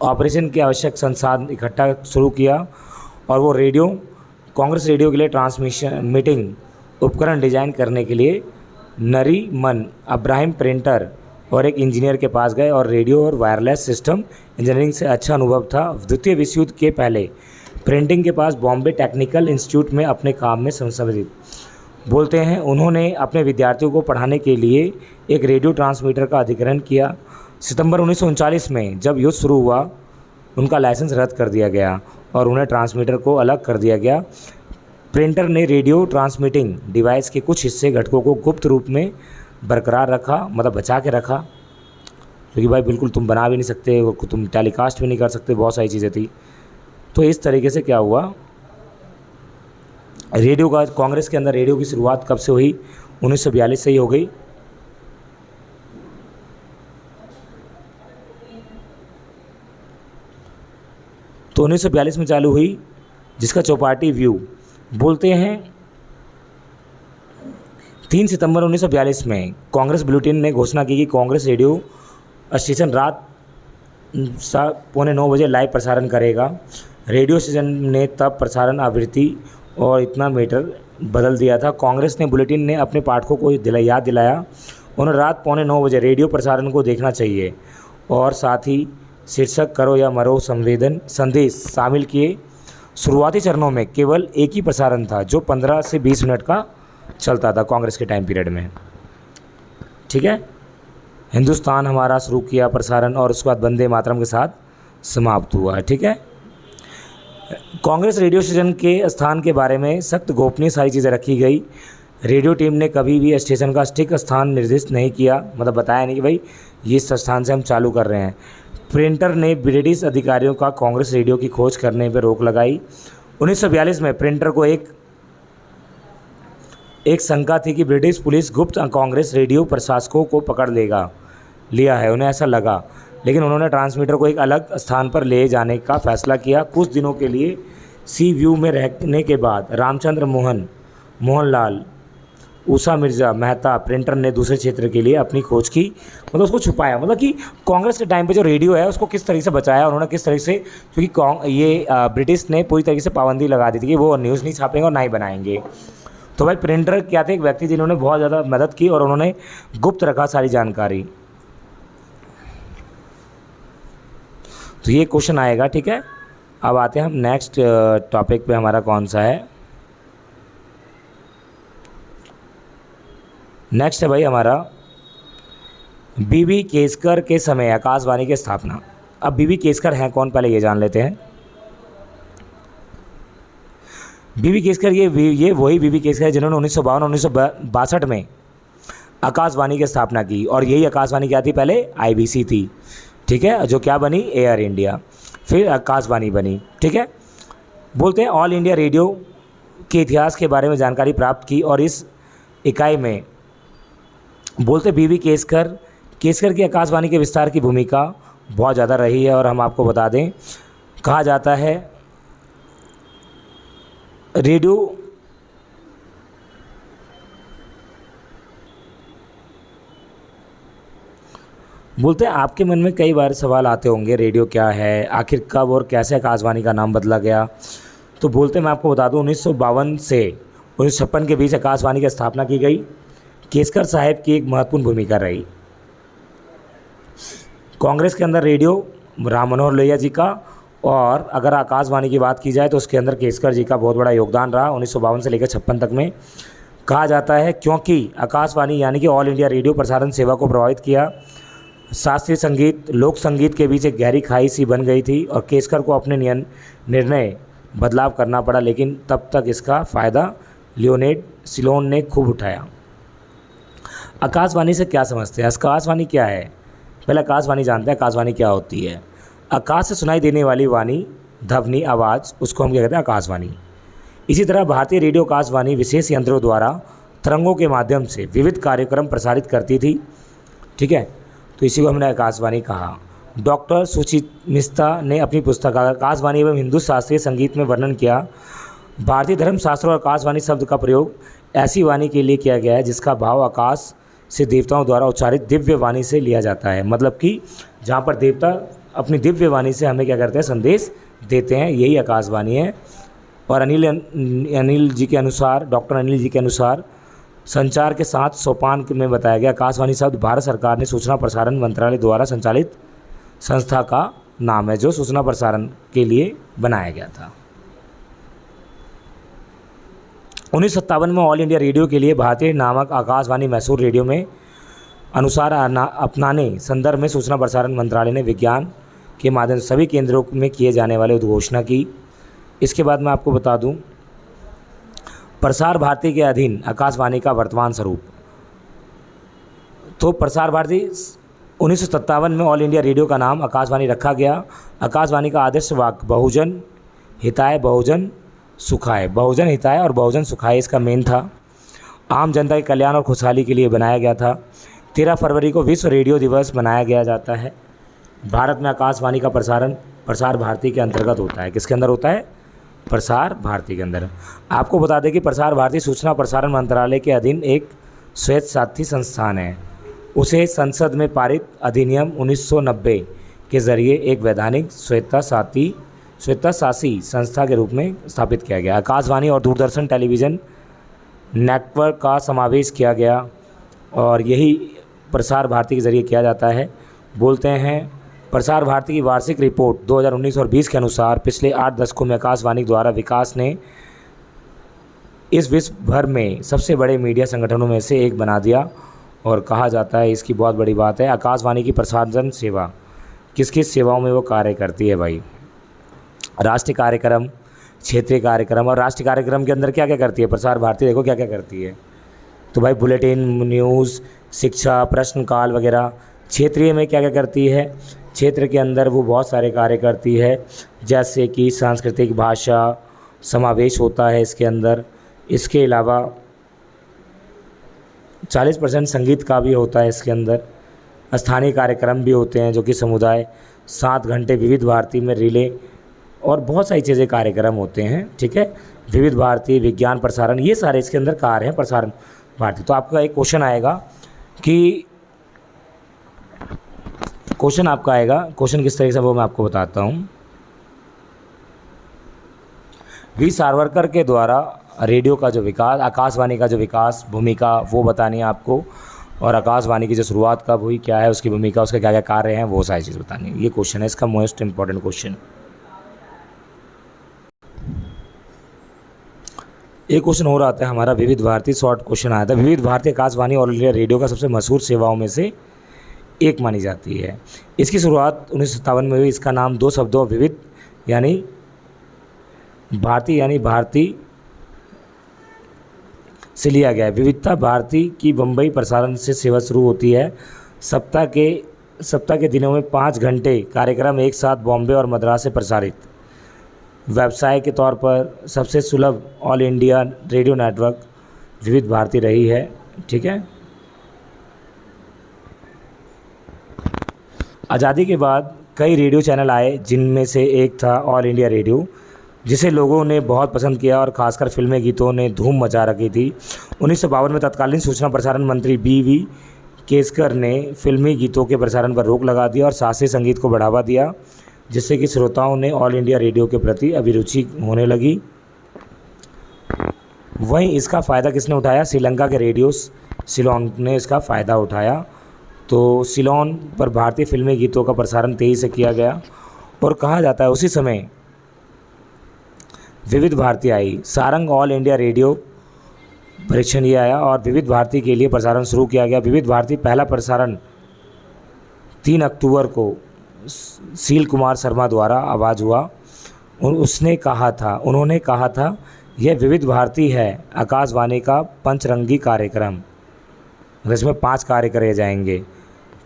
ऑपरेशन के आवश्यक संसाधन इकट्ठा शुरू किया और वो रेडियो कांग्रेस रेडियो के लिए ट्रांसमिशन मीटिंग उपकरण डिजाइन करने के लिए नरीमन अब्राहिम प्रिंटर और एक इंजीनियर के पास गए और रेडियो और वायरलेस सिस्टम इंजीनियरिंग से अच्छा अनुभव था। द्वितीय विश्व युद्ध के पहले प्रिंटिंग के पास बॉम्बे टेक्निकल इंस्टीट्यूट में अपने काम में संबंधित बोलते हैं उन्होंने अपने विद्यार्थियों को पढ़ाने के लिए एक रेडियो ट्रांसमीटर का अधिग्रहण किया। सितंबर 1939 में जब युद्ध शुरू हुआ उनका लाइसेंस रद्द कर दिया गया और उन्हें ट्रांसमीटर को अलग कर दिया गया। प्रिंटर ने रेडियो ट्रांसमिटिंग डिवाइस के कुछ हिस्से घटकों को गुप्त रूप में बरकरार रखा, मतलब बचा के रखा, क्योंकि भाई बिल्कुल तुम बना भी नहीं सकते और तुम टेलीकास्ट भी नहीं कर सकते, बहुत सारी चीज़ें थी। तो इस तरीके से क्या हुआ, रेडियो का कांग्रेस के अंदर रेडियो की शुरुआत कब से हुई? 1942 से ही हो गई। तो 1942 में चालू हुई, जिसका चौपाटी व्यू बोलते हैं 3 सितंबर 1942 में कांग्रेस बुलेटिन ने घोषणा की कि कांग्रेस रेडियो स्टेशन रात 8:45 बजे लाइव प्रसारण करेगा। रेडियो स्टेशन ने तब प्रसारण आवृत्ति और इतना मीटर बदल दिया था। कांग्रेस ने बुलेटिन ने अपने पाठकों को याद दिलाया उन्हें रात 8:45 बजे रेडियो प्रसारण को देखना चाहिए और साथ ही शीर्षक करो या मरो संवेदन संदेश शामिल किए। शुरुआती चरणों में केवल एक ही प्रसारण था जो 15 से 20 मिनट का चलता था कांग्रेस के टाइम पीरियड में। ठीक है, हिंदुस्तान हमारा शुरू किया प्रसारण और उसके बाद वंदे मातरम के साथ समाप्त हुआ। ठीक है, कांग्रेस रेडियो स्टेशन के स्थान के बारे में सख्त गोपनीय सारी चीज़ें रखी गई। रेडियो टीम ने कभी भी स्टेशन का सटीक स्थान निर्दिष्ट नहीं किया, मतलब बताया नहीं कि भाई ये इस स्थान से हम चालू कर रहे हैं। प्रिंटर ने ब्रिटिश अधिकारियों का कांग्रेस रेडियो की खोज करने पर रोक लगाई। 1942 में प्रिंटर को एक शंका थी कि ब्रिटिश पुलिस गुप्त कांग्रेस रेडियो प्रशासकों को पकड़ लिया है, उन्हें ऐसा लगा, लेकिन उन्होंने ट्रांसमीटर को एक अलग स्थान पर ले जाने का फैसला किया। कुछ दिनों के लिए सी व्यू में रहने के बाद रामचंद्र मोहनलाल, उषा मिर्ज़ा मेहता प्रिंटर ने दूसरे क्षेत्र के लिए अपनी खोज की, मतलब उसको छुपाया। मतलब कि कांग्रेस के टाइम पे जो रेडियो है उसको किस तरीके से बचाया उन्होंने, किस तरीके से, क्योंकि ये ब्रिटिश ने पूरी तरीके से पाबंदी लगा दी थी कि वो न्यूज़ नहीं छापेंगे और ना ही बनाएंगे। तो भाई प्रिंटर क्या थे, एक व्यक्ति जिन्होंने बहुत ज़्यादा मदद की और उन्होंने गुप्त रखा सारी जानकारी। तो ये क्वेश्चन आएगा, ठीक है। अब आते हैं हम नेक्स्ट टॉपिक पे, हमारा कौन सा है, नेक्स्ट है भाई हमारा बीबी केसकर के समय आकाशवाणी की स्थापना। अब बीबी केसकर हैं कौन, पहले ये जान लेते हैं। बीबी केसकर ये वही बीबी केसकर है जिन्होंने 1952-1962 में आकाशवाणी की स्थापना की, और यही आकाशवाणी क्या थी, पहले आईबीसी थी, ठीक है, जो क्या बनी, एयर इंडिया, फिर आकाशवाणी बनी, ठीक है। बोलते हैं ऑल इंडिया रेडियो के इतिहास के बारे में जानकारी प्राप्त की, और इस इकाई में बोलते बीबी केसकर की आकाशवाणी के विस्तार की भूमिका बहुत ज़्यादा रही है। और हम आपको बता दें, कहा जाता है रेडियो बोलते हैं आपके मन में कई बार सवाल आते होंगे, रेडियो क्या है, आखिर कब और कैसे आकाशवाणी का नाम बदला गया। तो बोलते मैं आपको बता दूं, 1952 से 1956 के बीच आकाशवाणी की स्थापना की गई। केसकर साहब की एक महत्वपूर्ण भूमिका रही। कांग्रेस के अंदर रेडियो राम मनोहर लोहिया जी का, और अगर आकाशवाणी की बात की जाए तो उसके अंदर केसकर जी का बहुत बड़ा योगदान रहा 1952 से लेकर 56 तक में। कहा जाता है क्योंकि आकाशवाणी यानी कि ऑल इंडिया रेडियो प्रसारण सेवा को प्रभावित किया। शास्त्रीय संगीत लोक संगीत के बीच एक गहरी खाई सी बन गई थी, और केसकर को अपने निर्णय बदलाव करना पड़ा, लेकिन तब तक इसका फ़ायदा लियोनेड सिलोन ने खूब उठाया। आकाशवाणी से क्या समझते हैं, आकाशवाणी क्या है, पहले आकाशवाणी जानते हैं आकाशवाणी क्या होती है। आकाश से सुनाई देने वाली वाणी, ध्वनि, आवाज़, उसको हम क्या कहते हैं, आकाशवाणी। इसी तरह भारतीय रेडियो आकाशवाणी विशेष यंत्रों द्वारा तरंगों के माध्यम से विविध कार्यक्रम प्रसारित करती थी, ठीक है, तो इसी को हमने आकाशवाणी कहा। डॉक्टर सुचिमिता ने अपनी पुस्तक आकाशवाणी एवं हिंदू शास्त्रीय संगीत में वर्णन किया, भारतीय धर्मशास्त्र और आकाशवाणी शब्द का प्रयोग ऐसी वाणी के लिए किया गया है जिसका भाव आकाश से देवताओं द्वारा उच्चारित दिव्य वाणी से लिया जाता है। मतलब कि जहाँ पर देवता अपनी दिव्य वाणी से हमें क्या करते हैं, संदेश देते हैं, यही आकाशवाणी है। और अनिल जी के अनुसार, डॉक्टर अनिल जी के अनुसार, संचार के 7 सोपान में बताया गया आकाशवाणी शब्द भारत सरकार ने सूचना प्रसारण मंत्रालय द्वारा संचालित संस्था का नाम है, जो सूचना प्रसारण के लिए बनाया गया था। 1957 में ऑल इंडिया रेडियो के लिए भारतीय नामक आकाशवाणी मैसूर रेडियो में अनुसार अपनाने संदर्भ में सूचना प्रसारण मंत्रालय ने विज्ञान के माध्यम से सभी केंद्रों में किए जाने वाले उद्घोषणा की। इसके बाद मैं आपको बता दूं, प्रसार भारती के अधीन आकाशवाणी का वर्तमान स्वरूप। तो प्रसार भारती 1957 में ऑल इंडिया रेडियो का नाम आकाशवाणी रखा गया। आकाशवाणी का आदर्श वाक्य बहुजन हिताय बहुजन सुखाय, बहुजन हिताय और बहुजन सुखाय इसका मेन था। आम जनता के कल्याण और खुशहाली के लिए बनाया गया था। 13 फरवरी को विश्व रेडियो दिवस मनाया गया जाता है। भारत में आकाशवाणी का प्रसारण प्रसार भारती के अंतर्गत होता है। किसके अंदर होता है? प्रसार भारती के अंदर। आपको बता दें कि प्रसार भारती सूचना प्रसारण मंत्रालय के अधीन एक स्वायत्तशासी संस्थान है। उसे संसद में पारित अधिनियम 1990 के जरिए एक वैधानिक स्वायत्तशासी संस्था के रूप में स्थापित किया गया। आकाशवाणी और दूरदर्शन टेलीविज़न नेटवर्क का समावेश किया गया, और यही प्रसार भारती के जरिए किया जाता है। बोलते हैं प्रसार भारती की वार्षिक रिपोर्ट 2019 और 20 के अनुसार पिछले 8 दशकों में आकाशवाणी द्वारा विकास ने इस विश्व भर में सबसे बड़े मीडिया संगठनों में से एक बना दिया, और कहा जाता है इसकी बहुत बड़ी बात है। आकाशवाणी की प्रसारण सेवा किस किस सेवाओं में वो कार्य करती है भाई? राष्ट्रीय कार्यक्रम, क्षेत्रीय कार्यक्रम, और राष्ट्रीय कार्यक्रम के अंदर क्या क्या करती है प्रसार भारती? देखो क्या क्या करती है। तो भाई बुलेटिन, न्यूज़, शिक्षा, प्रश्नकाल वगैरह। क्षेत्रीय में क्या क्या करती है? क्षेत्र के अंदर वो बहुत सारे कार्य करती है, जैसे कि सांस्कृतिक भाषा समावेश होता है इसके अंदर। इसके अलावा 40% संगीत का भी होता है इसके अंदर। स्थानीय कार्यक्रम भी होते हैं जो कि समुदाय 7 घंटे विविध भारती में रिले और बहुत सारी चीज़ें कार्यक्रम होते हैं, ठीक है। विविध भारती, विज्ञान प्रसारण, ये सारे इसके अंदर कार्य हैं प्रसारण भारती। तो आपका एक क्वेश्चन आएगा कि क्वेश्चन किस तरीके से, वो मैं आपको बताता हूँ। वी सावरकर के द्वारा रेडियो का जो विकास, आकाशवाणी का जो विकास, भूमिका वो बतानी है आपको, और आकाशवाणी की जो शुरुआत कब हुई, क्या है उसकी भूमिका, उसके क्या क्या कार्य हैं, वो सारी चीज़ बतानी है। ये क्वेश्चन है इसका मोस्ट इंपॉर्टेंट क्वेश्चन। एक क्वेश्चन और आता है हमारा, विविध भारती शॉर्ट क्वेश्चन आया था। Vividh Bharati Akashvani All India Radio का सबसे मशहूर सेवाओं में से एक मानी जाती है। इसकी शुरुआत 1957 में हुई। इसका नाम 2 शब्दों विविध यानी भारती से लिया गया है। विविधता भारती की बम्बई प्रसारण से सेवा शुरू होती है। सप्ताह के दिनों में 5 घंटे कार्यक्रम एक साथ बॉम्बे और मद्रास से प्रसारित। व्यवसाय के तौर पर सबसे सुलभ ऑल इंडिया रेडियो नेटवर्क विविध भारती रही है, ठीक है। आज़ादी के बाद कई रेडियो चैनल आए, जिनमें से एक था ऑल इंडिया रेडियो, जिसे लोगों ने बहुत पसंद किया और ख़ासकर फिल्मी गीतों ने धूम मचा रखी थी। 1952 में तत्कालीन सूचना प्रसारण मंत्री BV केसकर ने फिल्मी गीतों के प्रसारण पर रोक लगा दिया और शास्त्रीय संगीत को बढ़ावा दिया, जिससे कि श्रोताओं ने ऑल इंडिया रेडियो के प्रति अभिरुचि होने लगी। वहीं इसका फ़ायदा किसने उठाया? श्रीलंका के रेडियो सिलोन ने इसका फ़ायदा उठाया। तो सिलोन पर भारतीय फिल्मी गीतों का प्रसारण तेज़ी से किया गया और कहा जाता है उसी समय विविध भारती आई। सारंग ऑल इंडिया रेडियो परीक्षण ये आया और विविध भारती के लिए प्रसारण शुरू किया गया। विविध भारती पहला प्रसारण 3 अक्टूबर को सील कुमार शर्मा द्वारा आवाज़ हुआ। उन्होंने कहा था यह विविध भारती है आकाशवाणी का पंचरंगी कार्यक्रम, इसमें 5 कार्य करे जाएंगे।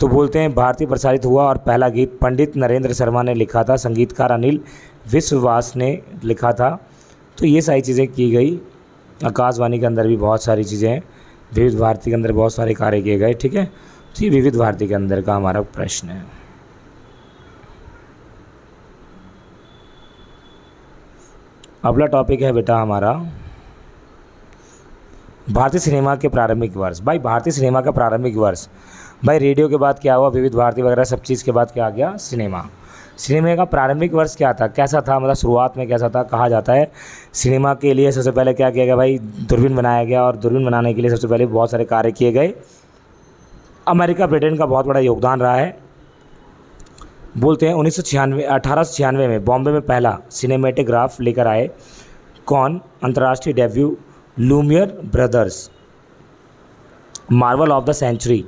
तो बोलते हैं भारती प्रसारित हुआ और पहला गीत पंडित नरेंद्र शर्मा ने लिखा था, संगीतकार अनिल विश्ववास ने लिखा था। तो ये सारी चीज़ें की गई। आकाशवाणी के अंदर भी बहुत सारी चीज़ें हैं, विविध भारती के अंदर बहुत सारे कार्य किए गए, ठीक है। तो ये विविध भारती के अंदर का हमारा प्रश्न है। अगला टॉपिक है बेटा हमारा भारतीय सिनेमा के प्रारंभिक वर्ष। भाई भारतीय सिनेमा का प्रारंभिक वर्ष, भाई रेडियो के बाद क्या हुआ, विविध भारती वगैरह सब चीज़ के बाद क्या आ गया, सिनेमा। सिनेमा का प्रारंभिक वर्ष क्या था, कैसा था, मतलब शुरुआत में कैसा था? कहा जाता है सिनेमा के लिए सबसे पहले क्या किया गया भाई, दूरबीन बनाया गया और दूरबीन बनाने के लिए सबसे पहले बहुत सारे कार्य किए गए। अमेरिका ब्रिटेन का बहुत बड़ा योगदान रहा है। बोलते हैं 1896 में बॉम्बे में पहला सिनेमेटोग्राफ लेकर आए। कौन? अंतर्राष्ट्रीय debut Lumiere brothers, marvel of the century,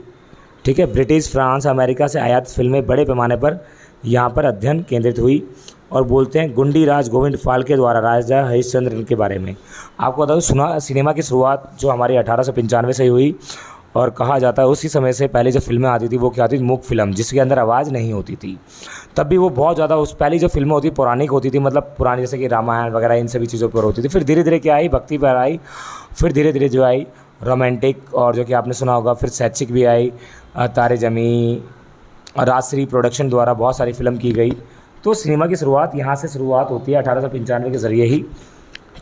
ठीक है। ब्रिटिश, फ्रांस, अमेरिका से आयात फिल्में बड़े पैमाने पर यहाँ पर अध्ययन केंद्रित हुई। और बोलते हैं गुंडी राज गोविंद फाल्के द्वारा राजा हरिश्चंद्र के बारे में आपको बता दूँ, सिनेमा की शुरुआत जो हमारी 1895 से हुई और कहा जाता है उसी समय से पहले जो फिल्में आती थी वो क्या थी, मूक फिल्म, जिसके अंदर आवाज़ नहीं होती थी। तब भी वो बहुत ज़्यादा पहली जो फिल्में होती पौराणिक होती थी, मतलब पुरानी जैसे कि रामायण वगैरह इन सभी चीज़ों पर होती थी। फिर धीरे धीरे क्या आई, भक्ति पर आई, फिर धीरे धीरे जो आई रोमांटिक, और जो कि आपने सुना होगा फिर शैक्षिक भी आई, तारे ज़मीं, और राजश्री प्रोडक्शन द्वारा बहुत सारी फिल्म की गई। तो सिनेमा की शुरुआत यहाँ से शुरुआत होती है 1895 के ज़रिए ही,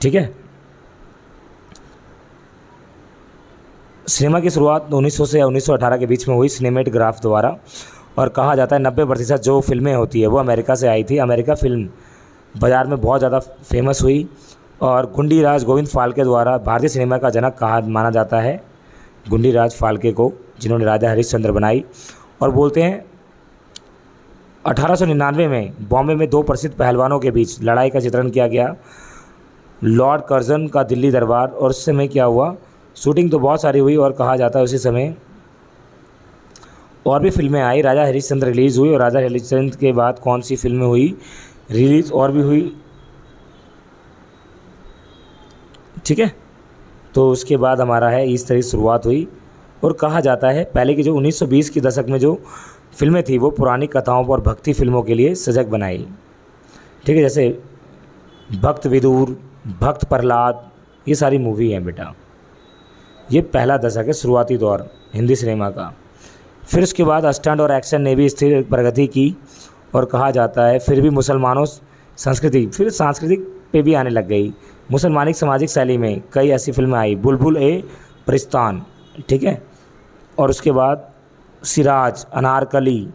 ठीक है। सिनेमा की शुरुआत 1900 से 1918 के बीच में हुई सिनेमेटोग्राफ द्वारा, और कहा जाता है 90% जो फिल्में होती है वो अमेरिका से आई थी। अमेरिका फिल्म बाज़ार में बहुत ज़्यादा फेमस हुई और गुंडी राज गोविंद फाल्के द्वारा भारतीय सिनेमा का जनक कहा माना जाता है गुंडी राज फाल्के को, जिन्होंने राजा हरिश्चंद्र बनाई। और बोलते हैं 1899 में बॉम्बे में 2 प्रसिद्ध पहलवानों के बीच लड़ाई का चित्रण किया गया, लॉर्ड कर्जन का दिल्ली दरबार। और उस समय क्या हुआ, शूटिंग तो बहुत सारी हुई और कहा जाता है उसी समय और भी फिल्में आई। राजा हरिश्चंद्र रिलीज़ हुई और राजा हरिश्चंद्र के बाद कौन सी फिल्में हुई रिलीज़, और भी हुई, ठीक है। तो उसके बाद हमारा है इस तरह शुरुआत हुई। और कहा जाता है पहले की जो 1920 के दशक में जो फिल्में थी वो पुरानी कथाओं और भक्ति फिल्मों के लिए सजग बनाई। ठीक है, जैसे भक्त विदुर, भक्त प्रहलाद, ये सारी मूवी हैं बेटा। ये पहला दशक है, शुरुआती दौर हिंदी सिनेमा का। फिर उसके बाद स्टंट और एक्शन ने भी स्थिर प्रगति की और कहा जाता है फिर भी मुसलमानों संस्कृति फिर सांस्कृतिक पे भी आने लग गई। मुसलमानिक सामाजिक शैली में कई ऐसी फिल्में आई, बुलबुल ए परिस्तान, ठीक है, और उसके बाद सिराज, अनारकली,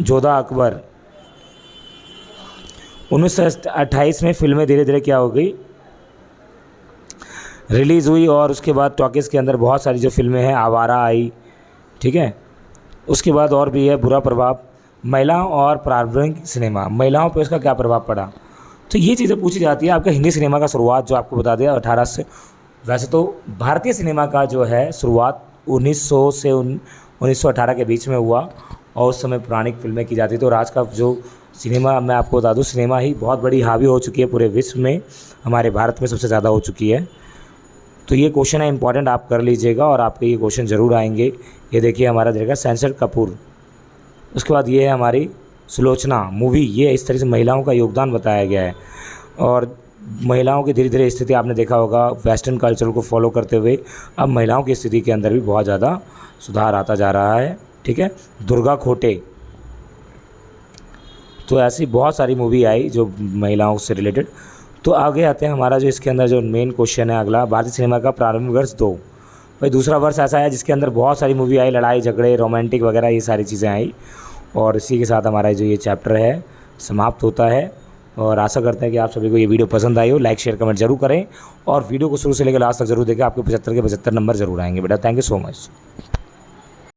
जोधा अकबर। 1928 में फिल्में धीरे धीरे क्या हो गई, रिलीज़ हुई और उसके बाद टॉकीज़ के अंदर बहुत सारी जो फिल्में हैं, आवारा आई, ठीक है। उसके बाद और भी है बुरा प्रभाव, महिलाओं और पारंपरिक सिनेमा, महिलाओं पर इसका क्या प्रभाव पड़ा। तो ये चीज़ें पूछी जाती है। आपका हिंदी सिनेमा का शुरुआत जो आपको बता दिया 18 से, वैसे तो भारतीय सिनेमा का जो है शुरुआत 1900 से 1918 के बीच में हुआ और उस समय पुरानिक फिल्में की जाती थी। और आज का जो सिनेमा, मैं आपको बता दूं, सिनेमा ही बहुत बड़ी हावी हो चुकी है पूरे विश्व में, हमारे भारत में सबसे ज़्यादा हो चुकी है। तो ये क्वेश्चन है इंपॉर्टेंट, आप कर लीजिएगा और आपके ये क्वेश्चन ज़रूर आएंगे। ये देखिए हमारा देखा सेंसर कपूर। उसके बाद ये है हमारी सुलोचना मूवी, ये इस तरह से महिलाओं का योगदान बताया गया है और महिलाओं की धीरे धीरे स्थिति आपने देखा होगा वेस्टर्न कल्चर को फॉलो करते हुए अब महिलाओं की स्थिति के अंदर भी बहुत ज़्यादा सुधार आता जा रहा है। ठीक है, दुर्गा खोटे। तो ऐसी बहुत सारी मूवी आई जो महिलाओं से रिलेटेड। तो आगे आते हैं हमारा जो इसके अंदर जो मेन क्वेश्चन है अगला, भारतीय सिनेमा का प्रारंभिक वर्ष 2। भाई दूसरा वर्ष ऐसा है जिसके अंदर बहुत सारी मूवी आई, लड़ाई झगड़े, रोमांटिक वगैरह, ये सारी चीज़ें आई। और इसी के साथ हमारा जो ये चैप्टर है समाप्त होता है और आशा करते हैं कि आप सभी को ये वीडियो पसंद आई हो। लाइक शेयर कमेंट जरूर करें और वीडियो को शुरू से लेकर लास्ट तक जरूर देखें, आपके 75 के 75 नंबर जरूर आएंगे बेटा। Thank you so much.